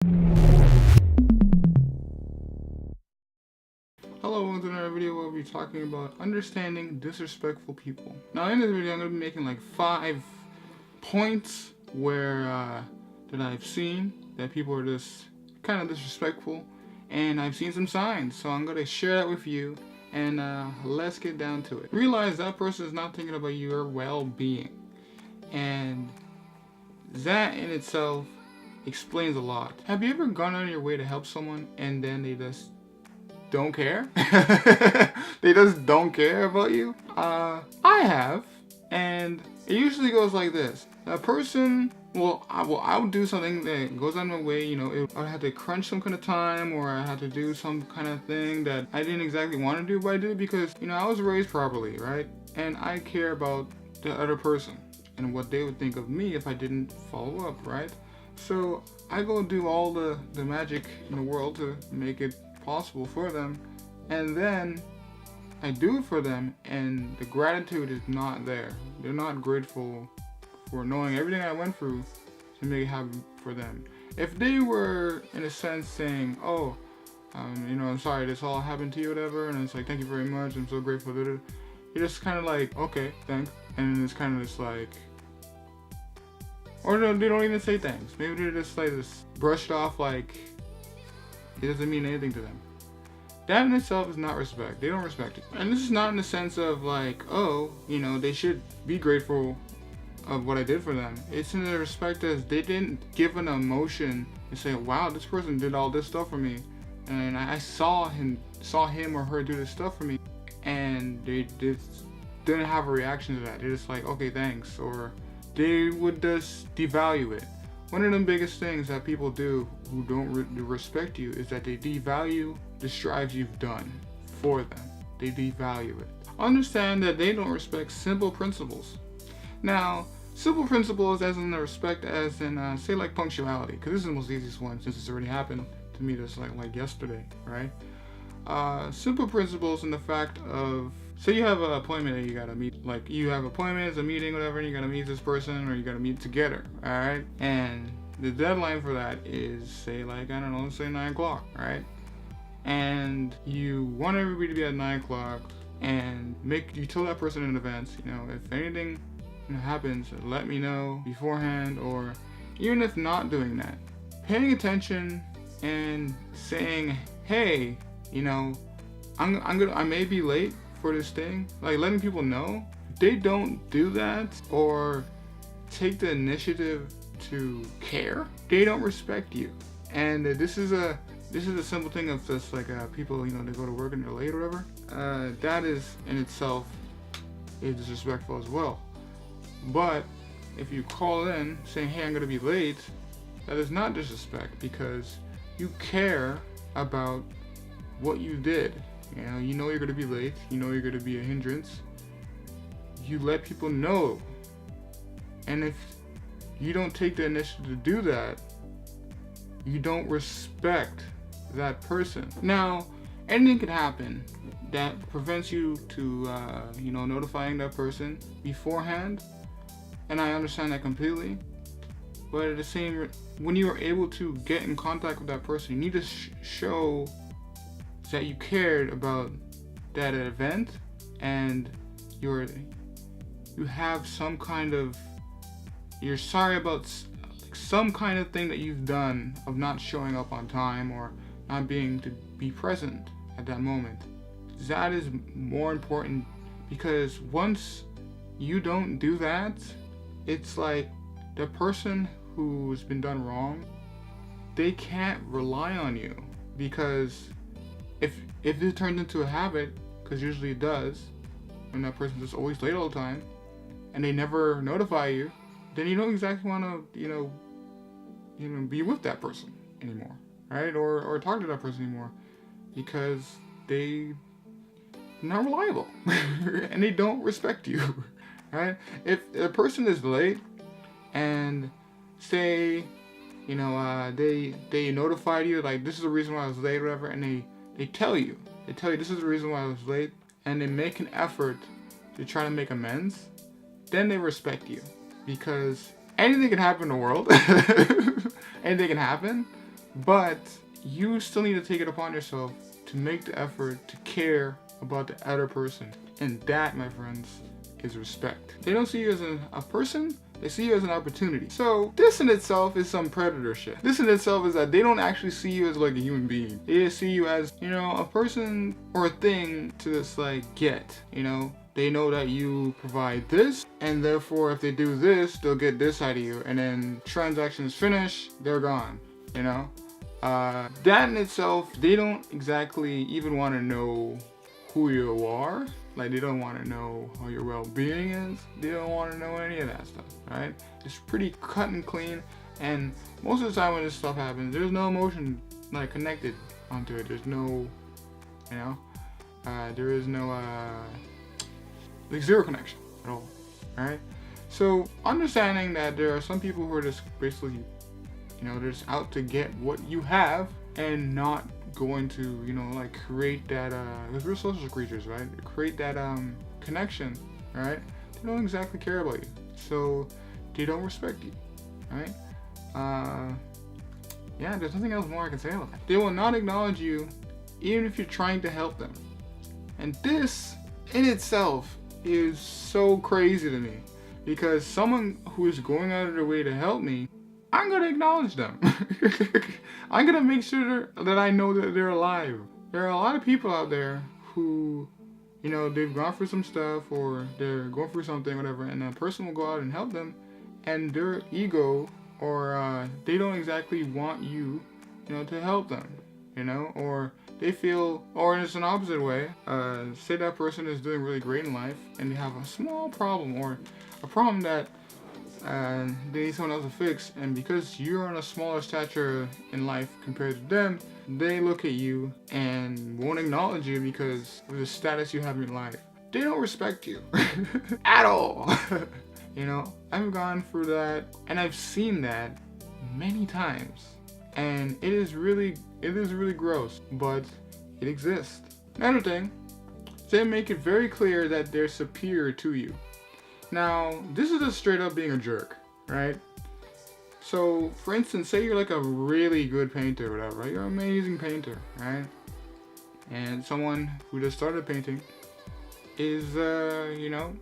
Hello, welcome to another video where we'll be talking about understanding disrespectful people. Now in this video I'm going to be making like 5 points where that I've seen that people are just kind of disrespectful, and I've seen some signs, so I'm going to share that with you, and let's get down to it. Realize that person is not thinking about your well-being, and that in itself explains a lot. Have you ever gone out of your way to help someone and then they just don't care? They just don't care about you? I have, and it usually goes like this. A person, I would do something that goes out of my way, I would have to crunch some kind of time, or I had to do some kind of thing that I didn't exactly want to do, but I did it because, I was raised properly, right? And I care about the other person and what they would think of me if I didn't follow up, right? So I go do all the magic in the world to make it possible for them, and then I do it for them, and the gratitude is not there. They're not grateful for knowing everything I went through to make it happen for them. If they were in a sense saying, oh, I'm sorry this all happened to you, whatever, and it's like, thank you very much, I'm so grateful, you're just kind of like, okay, thanks, and it's kind of just like, or no, they don't even say thanks. Maybe they're just like this brushed off, like it doesn't mean anything to them. That in itself is not respect. They don't respect it. And this is not in the sense of like, oh, they should be grateful of what I did for them. It's in the respect as they didn't give an emotion and say, wow, this person did all this stuff for me, and I saw him or her do this stuff for me, and they just didn't have a reaction to that. They're just like, okay, thanks, or they would just devalue it. One of the biggest things that people do who don't respect you is that they devalue the strides you've done for them. They devalue it. Understand that they don't respect simple principles. Now, simple principles as in the respect as in, say like punctuality, because this is the most easiest one since it's already happened to me just like yesterday, right? Simple principles in the fact of, say you have an appointment that you gotta meet, like you have appointments, a meeting, whatever, and you gotta meet this person, or you gotta meet together, alright? And the deadline for that is, say like, I don't know, let's say 9 o'clock, right? And you want everybody to be at 9 o'clock, and you tell that person in advance, if anything happens, let me know beforehand, or even if not doing that, paying attention and saying, hey, I may be late for this thing, like letting people know. They don't do that or take the initiative to care. They don't respect you. And this is a simple thing of just like people, they go to work and they're late or whatever. That is in itself is disrespectful as well. But if you call in saying, hey, I'm gonna be late, that is not disrespect, because you care about what you did. You know you're gonna be late, you're gonna be a hindrance. You let people know. And if you don't take the initiative to do that, you don't respect that person. Now, anything could happen that prevents you to notifying that person beforehand, and I understand that completely. But at the same, when you are able to get in contact with that person, you need to show that you cared about that event, and you have some kind of, you're sorry about some kind of thing that you've done of not showing up on time or not being to be present at that moment. That is more important, because once you don't do that, it's like the person who's been done wrong, they can't rely on you, because if it turns into a habit, because usually it does, when that person's just always late all the time, and they never notify you, then you don't exactly want to, be with that person anymore, right? Or talk to that person anymore, because they're not reliable, and they don't respect you, right? If a person is late, and say, they notified you, like, this is the reason why I was late, or whatever, and they tell you this is the reason why I was late, and they make an effort to try to make amends, then they respect you. Because anything can happen in the world. Anything can happen. but you still need to take it upon yourself to make the effort to care about the other person. And that, my friends, is respect. They don't see you as a person, they see you as an opportunity. So this in itself is some predator shit. This in itself is that they don't actually see you as like a human being. They just see you as, you know, a person or a thing to just like get, you know. They know that you provide this, and therefore if they do this, they'll get this out of you, and then transactions finish, they're gone, you know. That in itself, they don't exactly even want to know who you are. Like, they don't want to know how your well-being is. They don't want to know any of that stuff, right? It's pretty cut and clean, and most of the time when this stuff happens, there's no emotion like connected onto it. There's no, you know, there is no like zero connection at all. Alright? So understanding that there are some people who are just basically, you know, they're just out to get what you have and not going to, you know, like create that because we're social creatures, right? Create that connection, right? They don't exactly care about you. So they don't respect you. Right? Yeah, there's nothing else more I can say about that. They will not acknowledge you even if you're trying to help them. And this in itself is so crazy to me, because someone who is going out of their way to help me, I'm gonna acknowledge them. I'm gonna make sure that I know that they're alive. There are a lot of people out there who, you know, they've gone through some stuff or they're going through something, whatever, and a person will go out and help them, and their ego or they don't exactly want you, you know, to help them, you know, or they feel, or it's an opposite way. Say that person is doing really great in life and they have a small problem or a problem that they need someone else to fix, and because you're on a smaller stature in life compared to them, they look at you and won't acknowledge you because of the status you have in your life. They don't respect you at all. You know, I've gone through that and I've seen that many times, and it is really gross, but it exists. Another thing, they make it very clear that they're superior to you. Now, this is just straight up being a jerk, right? So, for instance, say you're like a really good painter or whatever, right? You're an amazing painter, right? And someone who just started painting is, you know,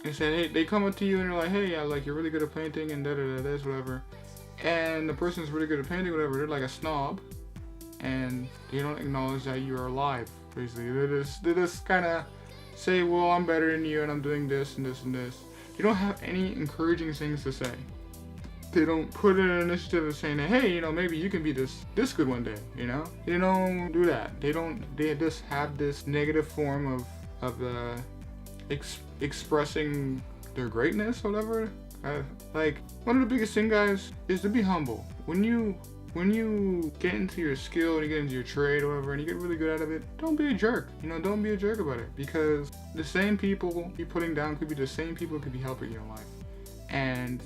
they said, hey, they come up to you and they're like, hey, yeah, like, you're really good at painting and da-da-da, this, whatever. And the person's really good at painting, whatever, they're like a snob, and they don't acknowledge that you're alive, basically. They just kind of say, well, I'm better than you and I'm doing this and this and this. They don't have any encouraging things to say. They don't put in an initiative of saying that, hey, you know, maybe you can be this good one day, you know? They don't do that. They just have this negative form of expressing their greatness or whatever. Like, one of the biggest thing, guys, is to be humble. When you get into your skill and you get into your trade or whatever and you get really good at it, don't be a jerk. You know, don't be a jerk about it, because the same people you're putting down could be the same people who could be helping you in life. And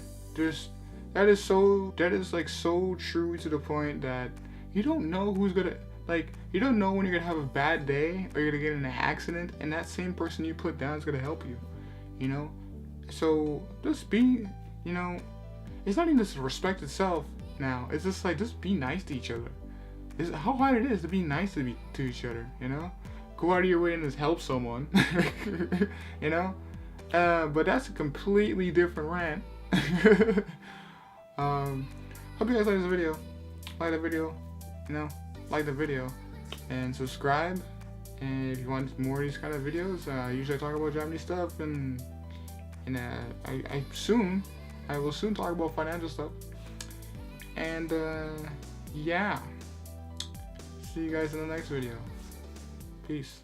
that is like so true to the point that you don't know who's gonna, like, you don't know when you're gonna have a bad day or you're gonna get in an accident and that same person you put down is gonna help you, you know? So just be, you know, it's not even just respect itself now. It's just like, just be nice to each other. It's how hard it is to be nice to each other, you know? Go out of your way and just help someone, you know? But that's a completely different rant. Hope you guys like this video. Like the video, you know, like the video, and subscribe. And if you want more of these kind of videos, usually I talk about Japanese stuff, and I will soon talk about financial stuff. And yeah, see you guys in the next video. Peace.